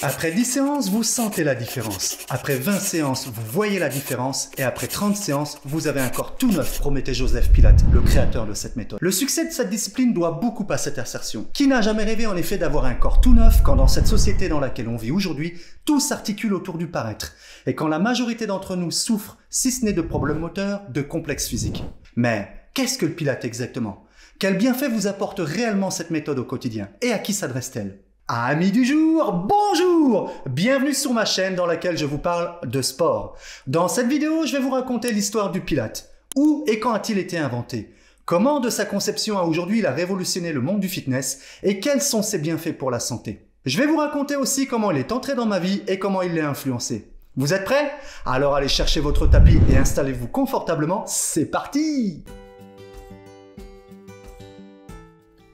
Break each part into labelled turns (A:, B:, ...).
A: Après 10 séances, vous sentez la différence. Après 20 séances, vous voyez la différence. Et après 30 séances, vous avez un corps tout neuf, promettait Joseph Pilates, le créateur de cette méthode. Le succès de cette discipline doit beaucoup à cette assertion. Qui n'a jamais rêvé en effet d'avoir un corps tout neuf quand dans cette société dans laquelle on vit aujourd'hui, tout s'articule autour du paraître. Et quand la majorité d'entre nous souffrent, si ce n'est de problèmes moteurs, de complexes physiques. Mais qu'est-ce que le Pilates exactement? Quel bienfait vous apporte réellement cette méthode au quotidien? Et à qui s'adresse-t-elle? Amis du jour, bonjour! Bienvenue sur ma chaîne dans laquelle je vous parle de sport. Dans cette vidéo, je vais vous raconter l'histoire du Pilates. Où et quand a-t-il été inventé? Comment de sa conception à aujourd'hui il a révolutionné le monde du fitness? Et quels sont ses bienfaits pour la santé? Je vais vous raconter aussi comment il est entré dans ma vie et comment il l'a influencé. Vous êtes prêts? Alors allez chercher votre tapis et installez-vous confortablement, c'est parti!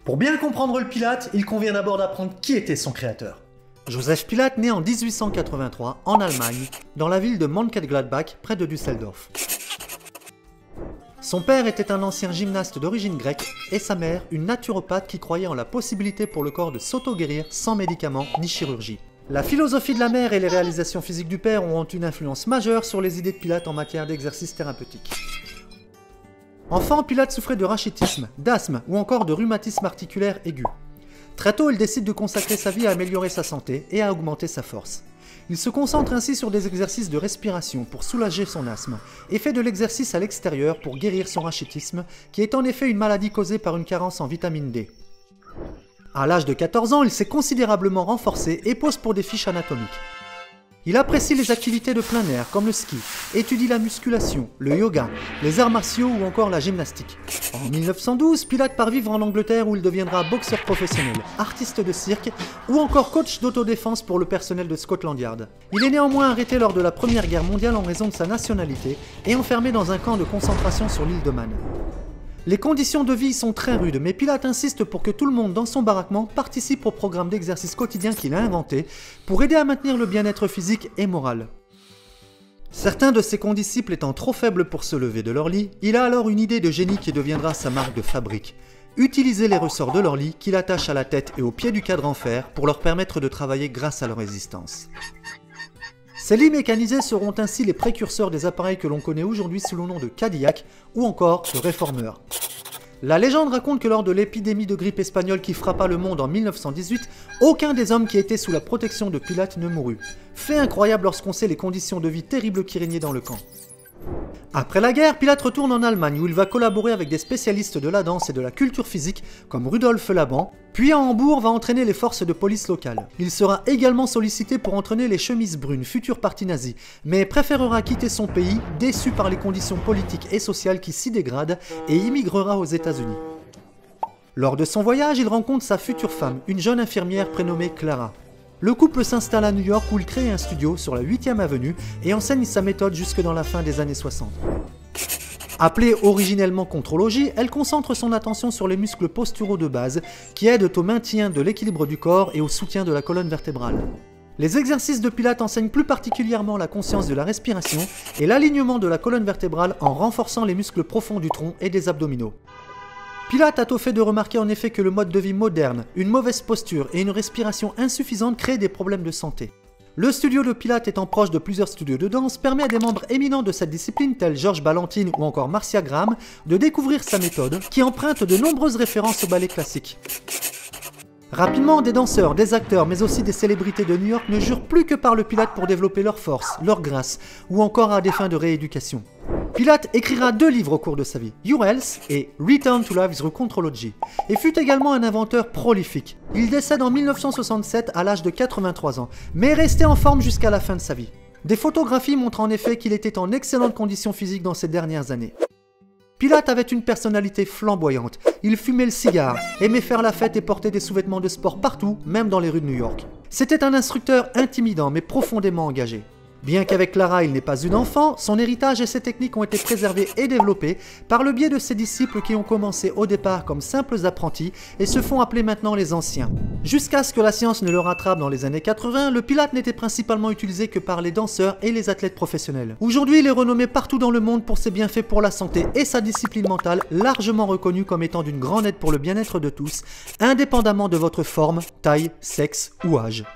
A: Pour bien comprendre le Pilates, il convient d'abord d'apprendre qui était son créateur. Joseph Pilates naît en 1883 en Allemagne, dans la ville de Mönchengladbach, près de Düsseldorf. Son père était un ancien gymnaste d'origine grecque et sa mère une naturopathe qui croyait en la possibilité pour le corps de s'auto-guérir sans médicaments ni chirurgie. La philosophie de la mère et les réalisations physiques du père ont une influence majeure sur les idées de Pilates en matière d'exercice thérapeutique. Enfant, Pilates souffrait de rachitisme, d'asthme ou encore de rhumatisme articulaire aigu. Très tôt, il décide de consacrer sa vie à améliorer sa santé et à augmenter sa force. Il se concentre ainsi sur des exercices de respiration pour soulager son asthme et fait de l'exercice à l'extérieur pour guérir son rachitisme, qui est en effet une maladie causée par une carence en vitamine D. À l'âge de 14 ans, il s'est considérablement renforcé et pose pour des fiches anatomiques. Il apprécie les activités de plein air comme le ski, étudie la musculation, le yoga, les arts martiaux ou encore la gymnastique. En 1912, Pilates part vivre en Angleterre où il deviendra boxeur professionnel, artiste de cirque ou encore coach d'autodéfense pour le personnel de Scotland Yard. Il est néanmoins arrêté lors de la Première Guerre mondiale en raison de sa nationalité et enfermé dans un camp de concentration sur l'île de Man. Les conditions de vie sont très rudes, mais Pilates insiste pour que tout le monde dans son baraquement participe au programme d'exercice quotidien qu'il a inventé pour aider à maintenir le bien-être physique et moral. Certains de ses condisciples étant trop faibles pour se lever de leur lit, il a alors une idée de génie qui deviendra sa marque de fabrique. Utiliser les ressorts de leur lit qu'il attache à la tête et au pied du cadre en fer pour leur permettre de travailler grâce à leur résistance. Ces lits mécanisés seront ainsi les précurseurs des appareils que l'on connaît aujourd'hui sous le nom de Cadillac ou encore de réformeurs. La légende raconte que lors de l'épidémie de grippe espagnole qui frappa le monde en 1918, aucun des hommes qui étaient sous la protection de Pilates ne mourut. Fait incroyable lorsqu'on sait les conditions de vie terribles qui régnaient dans le camp. Après la guerre, Pilates retourne en Allemagne où il va collaborer avec des spécialistes de la danse et de la culture physique comme Rudolf Laban, puis à Hambourg va entraîner les forces de police locales. Il sera également sollicité pour entraîner les chemises brunes, futur parti nazi, mais préférera quitter son pays, déçu par les conditions politiques et sociales qui s'y dégradent, et immigrera aux États-Unis. Lors de son voyage, il rencontre sa future femme, une jeune infirmière prénommée Clara. Le couple s'installe à New York où il crée un studio sur la 8e avenue et enseigne sa méthode jusque dans la fin des années 60. Appelée originellement contrologie, elle concentre son attention sur les muscles posturaux de base qui aident au maintien de l'équilibre du corps et au soutien de la colonne vertébrale. Les exercices de Pilates enseignent plus particulièrement la conscience de la respiration et l'alignement de la colonne vertébrale en renforçant les muscles profonds du tronc et des abdominaux. Pilates a au fait de remarquer en effet que le mode de vie moderne, une mauvaise posture et une respiration insuffisante créent des problèmes de santé. Le studio de Pilates étant proche de plusieurs studios de danse permet à des membres éminents de cette discipline tels Georges Ballantyne ou encore Marcia Graham de découvrir sa méthode qui emprunte de nombreuses références au ballet classique. Rapidement, des danseurs, des acteurs mais aussi des célébrités de New York ne jurent plus que par le Pilates pour développer leur force, leur grâce ou encore à des fins de rééducation. Pilates écrira 2 livres au cours de sa vie, Your Health et Return to Life through Contrology, et fut également un inventeur prolifique. Il décède en 1967 à l'âge de 83 ans, mais restait en forme jusqu'à la fin de sa vie. Des photographies montrent en effet qu'il était en excellente condition physique dans ses dernières années. Pilates avait une personnalité flamboyante, il fumait le cigare, aimait faire la fête et portait des sous-vêtements de sport partout, même dans les rues de New York. C'était un instructeur intimidant mais profondément engagé. Bien qu'avec Clara il n'ait pas eu d'enfant, son héritage et ses techniques ont été préservés et développés par le biais de ses disciples qui ont commencé au départ comme simples apprentis et se font appeler maintenant les anciens. Jusqu'à ce que la science ne le rattrape dans les années 80, le Pilates n'était principalement utilisé que par les danseurs et les athlètes professionnels. Aujourd'hui, il est renommé partout dans le monde pour ses bienfaits pour la santé et sa discipline mentale, largement reconnue comme étant d'une grande aide pour le bien-être de tous, indépendamment de votre forme, taille, sexe ou âge.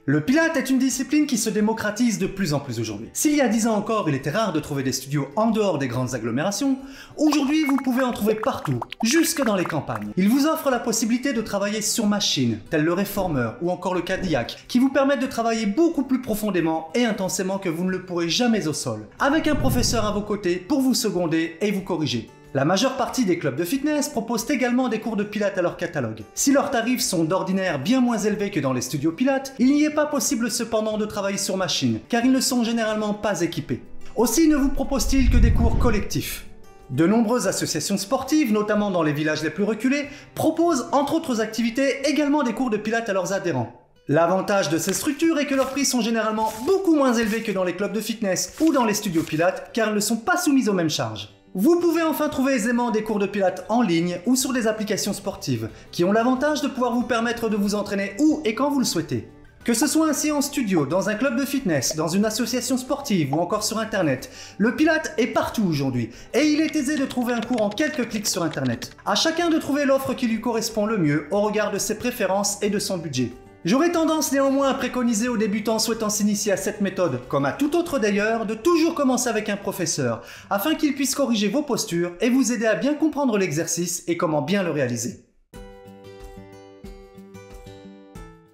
A: Le Pilates est une discipline qui se démocratise de plus en plus aujourd'hui. S'il y a 10 ans encore, il était rare de trouver des studios en dehors des grandes agglomérations, aujourd'hui vous pouvez en trouver partout, jusque dans les campagnes. Il vous offre la possibilité de travailler sur machine, tel le réformeur ou encore le cardiaque, qui vous permettent de travailler beaucoup plus profondément et intensément que vous ne le pourrez jamais au sol, avec un professeur à vos côtés pour vous seconder et vous corriger. La majeure partie des clubs de fitness proposent également des cours de pilates à leur catalogue. Si leurs tarifs sont d'ordinaire bien moins élevés que dans les studios pilates, il n'y est pas possible cependant de travailler sur machine, car ils ne sont généralement pas équipés. Aussi ne vous proposent-ils que des cours collectifs. De nombreuses associations sportives, notamment dans les villages les plus reculés, proposent entre autres activités également des cours de pilates à leurs adhérents. L'avantage de ces structures est que leurs prix sont généralement beaucoup moins élevés que dans les clubs de fitness ou dans les studios pilates, car ils ne sont pas soumis aux mêmes charges. Vous pouvez enfin trouver aisément des cours de pilates en ligne ou sur des applications sportives, qui ont l'avantage de pouvoir vous permettre de vous entraîner où et quand vous le souhaitez. Que ce soit ainsi en studio, dans un club de fitness, dans une association sportive ou encore sur internet, le Pilates est partout aujourd'hui et il est aisé de trouver un cours en quelques clics sur internet. À chacun de trouver l'offre qui lui correspond le mieux au regard de ses préférences et de son budget. J'aurais tendance néanmoins à préconiser aux débutants souhaitant s'initier à cette méthode, comme à tout autre d'ailleurs, de toujours commencer avec un professeur, afin qu'il puisse corriger vos postures et vous aider à bien comprendre l'exercice et comment bien le réaliser.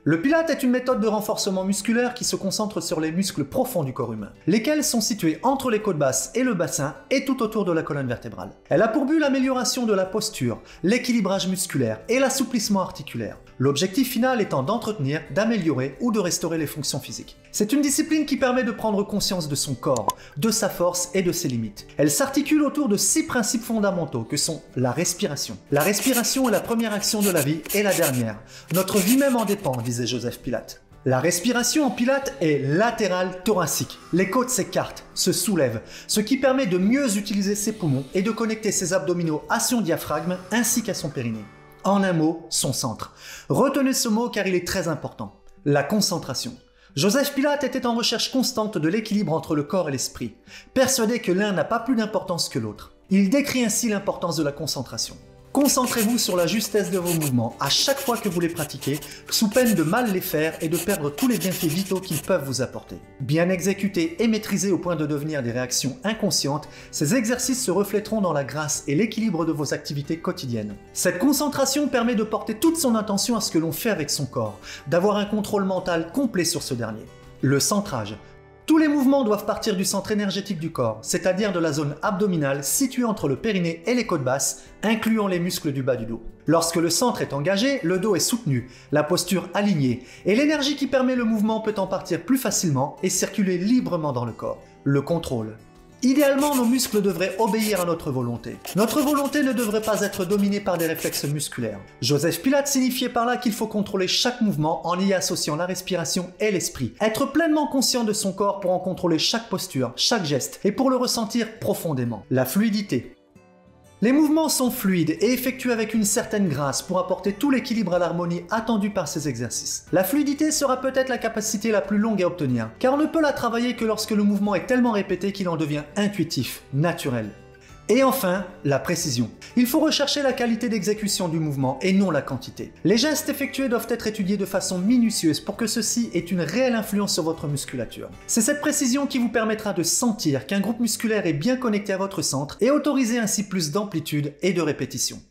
A: Le Pilates est une méthode de renforcement musculaire qui se concentre sur les muscles profonds du corps humain, lesquels sont situés entre les côtes basses et le bassin et tout autour de la colonne vertébrale. Elle a pour but l'amélioration de la posture, l'équilibrage musculaire et l'assouplissement articulaire. L'objectif final étant d'entretenir, d'améliorer ou de restaurer les fonctions physiques. C'est une discipline qui permet de prendre conscience de son corps, de sa force et de ses limites. Elle s'articule autour de 6 principes fondamentaux que sont la respiration. La respiration est la première action de la vie et la dernière. Notre vie même en dépend, disait Joseph Pilates. La respiration en pilates est latérale thoracique. Les côtes s'écartent, se soulèvent, ce qui permet de mieux utiliser ses poumons et de connecter ses abdominaux à son diaphragme ainsi qu'à son périnée. En un mot, son centre. Retenez ce mot car il est très important. La concentration. Joseph Pilates était en recherche constante de l'équilibre entre le corps et l'esprit, persuadé que l'un n'a pas plus d'importance que l'autre. Il décrit ainsi l'importance de la concentration. Concentrez-vous sur la justesse de vos mouvements à chaque fois que vous les pratiquez, sous peine de mal les faire et de perdre tous les bienfaits vitaux qu'ils peuvent vous apporter. Bien exécutés et maîtrisés au point de devenir des réactions inconscientes, ces exercices se reflèteront dans la grâce et l'équilibre de vos activités quotidiennes. Cette concentration permet de porter toute son attention à ce que l'on fait avec son corps, d'avoir un contrôle mental complet sur ce dernier. Le centrage. Tous les mouvements doivent partir du centre énergétique du corps, c'est-à-dire de la zone abdominale située entre le périnée et les côtes basses, incluant les muscles du bas du dos. Lorsque le centre est engagé, le dos est soutenu, la posture alignée, et l'énergie qui permet le mouvement peut en partir plus facilement et circuler librement dans le corps. Le contrôle. Idéalement, nos muscles devraient obéir à notre volonté. Notre volonté ne devrait pas être dominée par des réflexes musculaires. Joseph Pilates signifiait par là qu'il faut contrôler chaque mouvement en y associant la respiration et l'esprit. Être pleinement conscient de son corps pour en contrôler chaque posture, chaque geste, et pour le ressentir profondément. La fluidité. Les mouvements sont fluides et effectués avec une certaine grâce pour apporter tout l'équilibre à l'harmonie attendue par ces exercices. La fluidité sera peut-être la capacité la plus longue à obtenir, car on ne peut la travailler que lorsque le mouvement est tellement répété qu'il en devient intuitif, naturel. Et enfin, la précision. Il faut rechercher la qualité d'exécution du mouvement et non la quantité. Les gestes effectués doivent être étudiés de façon minutieuse pour que ceci ait une réelle influence sur votre musculature. C'est cette précision qui vous permettra de sentir qu'un groupe musculaire est bien connecté à votre centre et autoriser ainsi plus d'amplitude et de répétition.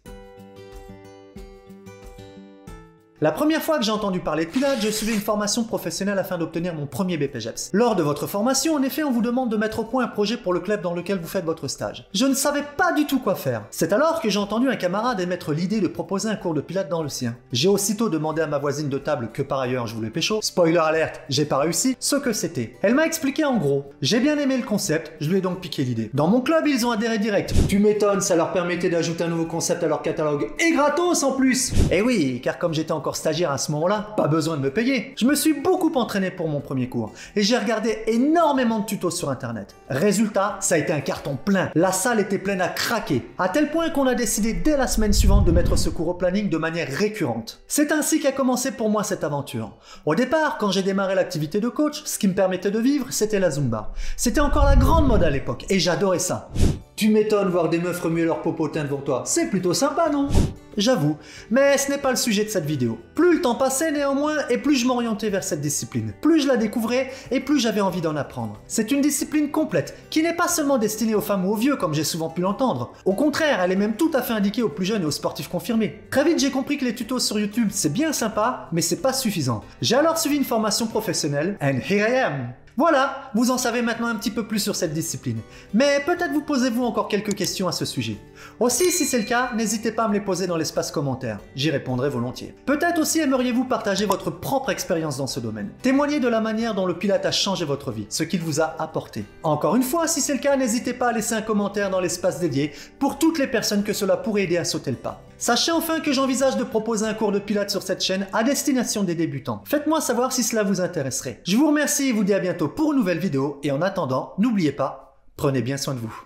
A: La première fois que j'ai entendu parler de Pilates, je suivais une formation professionnelle afin d'obtenir mon premier BPJEPS. Lors de votre formation, en effet, on vous demande de mettre au point un projet pour le club dans lequel vous faites votre stage. Je ne savais pas du tout quoi faire. C'est alors que j'ai entendu un camarade émettre l'idée de proposer un cours de Pilates dans le sien. J'ai aussitôt demandé à ma voisine de table, que par ailleurs je voulais pécho, spoiler alert, j'ai pas réussi, ce que c'était. Elle m'a expliqué en gros. J'ai bien aimé le concept, je lui ai donc piqué l'idée. Dans mon club, ils ont adhéré direct. Tu m'étonnes, ça leur permettait d'ajouter un nouveau concept à leur catalogue. Et gratos en plus. Et oui, car comme j'étais encore stagiaire à ce moment-là, pas besoin de me payer. Je me suis beaucoup entraîné pour mon premier cours et j'ai regardé énormément de tutos sur internet. Résultat, ça a été un carton plein. La salle était pleine à craquer, à tel point qu'on a décidé dès la semaine suivante de mettre ce cours au planning de manière récurrente. C'est ainsi qu'a commencé pour moi cette aventure. Au départ, quand j'ai démarré l'activité de coach, ce qui me permettait de vivre, c'était la Zumba. C'était encore la grande mode à l'époque et j'adorais ça. Tu m'étonnes voir des meufs remuer leur popotin devant toi. C'est plutôt sympa, non? J'avoue, mais ce n'est pas le sujet de cette vidéo. Plus le temps passait néanmoins, et plus je m'orientais vers cette discipline. Plus je la découvrais, et plus j'avais envie d'en apprendre. C'est une discipline complète, qui n'est pas seulement destinée aux femmes ou aux vieux, comme j'ai souvent pu l'entendre. Au contraire, elle est même tout à fait indiquée aux plus jeunes et aux sportifs confirmés. Très vite, j'ai compris que les tutos sur YouTube, c'est bien sympa, mais c'est pas suffisant. J'ai alors suivi une formation professionnelle, and here I am. Voilà, vous en savez maintenant un petit peu plus sur cette discipline. Mais peut-être vous posez-vous encore quelques questions à ce sujet. Aussi, si c'est le cas, n'hésitez pas à me les poser dans l'espace commentaire. J'y répondrai volontiers. Peut-être aussi aimeriez-vous partager votre propre expérience dans ce domaine. Témoignez de la manière dont le pilates a changé votre vie, ce qu'il vous a apporté. Encore une fois, si c'est le cas, n'hésitez pas à laisser un commentaire dans l'espace dédié pour toutes les personnes que cela pourrait aider à sauter le pas. Sachez enfin que j'envisage de proposer un cours de pilates sur cette chaîne à destination des débutants. Faites-moi savoir si cela vous intéresserait. Je vous remercie et vous dis à bientôt pour une nouvelle vidéo et en attendant, n'oubliez pas, prenez bien soin de vous.